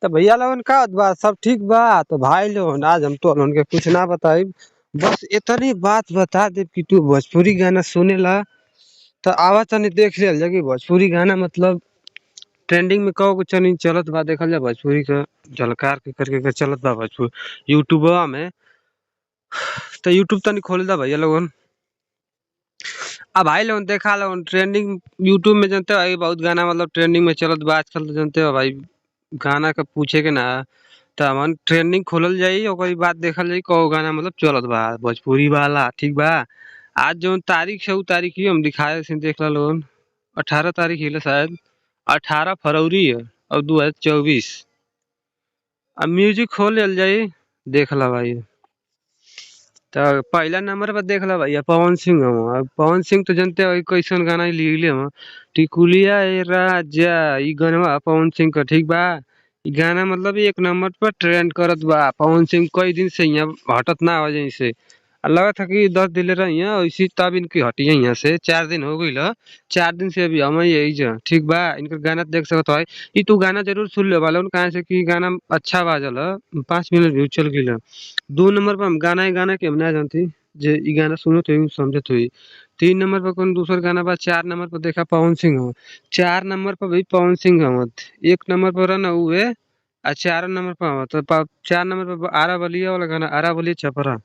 तो भैया लोगन का बा सब ठीक बा। तो भाई लोगन आज हम तो लोगन के कुछ ना बताई, बस इतनी बात बता दे कि तू भोजपुरी गाना सुनेला तो आवा तनी देख लिया जा कि भोजपुरी गाना मतलब ट्रेंडिंग में कौ कुछ नहीं चलत बा। देखल जा भोजपुरी का झलकार के करके के चलत बा भोजपुरी यूट्यूबवा में। तो यूट्यूब तनी खोल दा भैया लोगन। अब भाई लोगन देखा लोगन ट्रेंडिंग यूट्यूब में जानते हो बहुत गाना मतलब ट्रेंडिंग में चलत बा आजकल। तो जानते हो भाई गाना का पूछे के ना तो हमन ट्रेंडिंग खोलल जाई ओकरी बाद देखल जाई कौ गाना मतलब चलत बा भोजपुरी वाला। ठीक बा, आज जो तारीख है उ तारीख ही हम दिखाए से देख ला लोगन। 18 तारीख ही शायद 18 फरवरी है और 2024। अब म्यूजिक खोल लेल जाई, देख ला भाई। तो पहला नंबर पर देख ला भैया पवन सिंह हम। अब पवन सिंह तो जानते हो कैसन गाना लिखले हम, टिकुलिया ए राजा। ई गाना पवन सिंह का ठीक बा। ई गाना मतलब एक नंबर पर ट्रेंड करत बा। पवन सिंह कई दिन से यहाँ हटत ना हो से लगा था कि 10 दिन रही है इसी तब इनकी हटी है यहाँ से। 4 दिन हो गई ल, 4 दिन से अभी हम यही जा। ठीक बा, इनका गाना देख सकत है। ई तू गाना जरूर सुन ले वाला कहा से कि गाना अच्छा बाजल 5 मिनट व्यू चल गई। 2 नंबर पर हम गाना के हम ना जानती जे ई गाना सुनत हुई समझत हुई। 3 नंबर पर कौन दूसर गाना बा। 4 नंबर पर देखा पवन सिंह हो। 4 नंबर पर भी पवन सिंह हम। 1 नंबर पर ना हुए आ 4 नंबर पर हम। तो 4 नंबर पर आरा बलिया वाला गाना, आरा बलिया छपरा।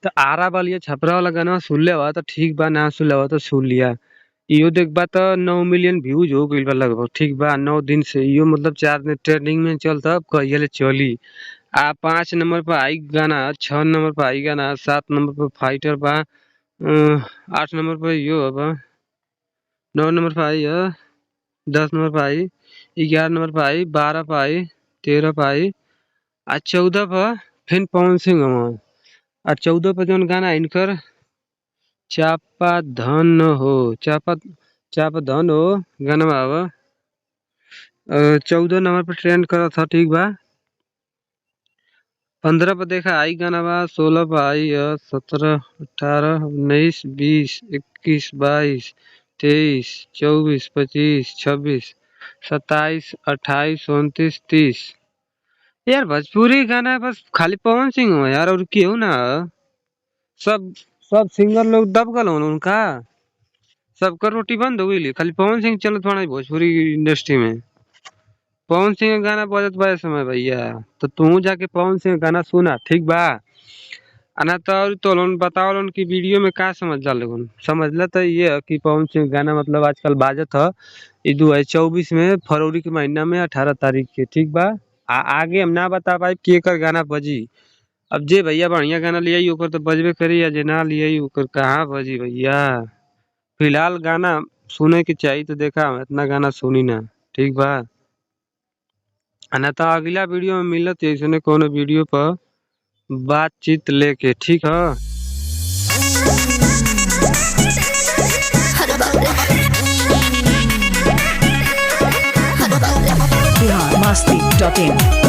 तो आरा बलिया छपरा वाला गाना सुन ले तो ठीक बा, ना सुन ले तो सुन लिया। इहो देखबा तो 9 मिलियन व्यूज हो गइल बा लगभग। ठीक बा, 9 दिन से इहो मतलब 4 दिन ट्रेंडिंग में चलता कहिए चली। आ 5 नंबर पर आई गाना, 6 नंबर पर आई गाना, 7 नंबर पर फाइटर बा, 8 नंबर पर यो बा, 9 नंबर पर आई है, 10 नंबर पर आई, 11 नंबर पर आई, 12 पर आई, 13 पर आई, आ 14 पर फिर पवन सिंह हम। आ 14 पर जौन गाना इनकर चापा धन हो, चापा धन हो गाना बा। 14 नंबर पर ट्रेंड करा था। ठीक बा, 15 पर देखा आई गाना बा, 16 पर आई है, 17, 18, 19, 20, 21, 22, 23, 24, 25, 26, 27, 28, 29, 30। यार भोजपुरी गाना बस खाली पवन सिंह हो यार, और क्यों ना सब सब सिंगर लोग दब गल हो उनका। सबका रोटी बंद हो गई, खाली पवन सिंह चलत बना भोजपुरी इंडस्ट्री में। पवन सिंह का गाना बजत बा इस समय भैया, तो तू जाके पवन सिंह का गाना सुना। ठीक बा, अना तो और तो लोन बताओ लोन की वीडियो में का समझ ला लोगन। समझ ला तो ये है कि पवन सिंह गाना मतलब आजकल बाजत है। ये 2024 में फरवरी के महीना में 18 तारीख के। ठीक बा, आगे हम ना बता पाए कि एकर गाना बजी। अब जे भैया बढ़िया गाना लिया ओकर तो बजबे करी, या जे ना लिया ओकर कहाँ बजी भैया। फिलहाल गाना सुने के चाहिए तो देखा हम इतना गाना सुनी ना। ठीक बा, ना तो अगला वीडियो में मिलत ऐसे कोनो वीडियो पर बातचीत लेके। ठीक है। biharmasti.in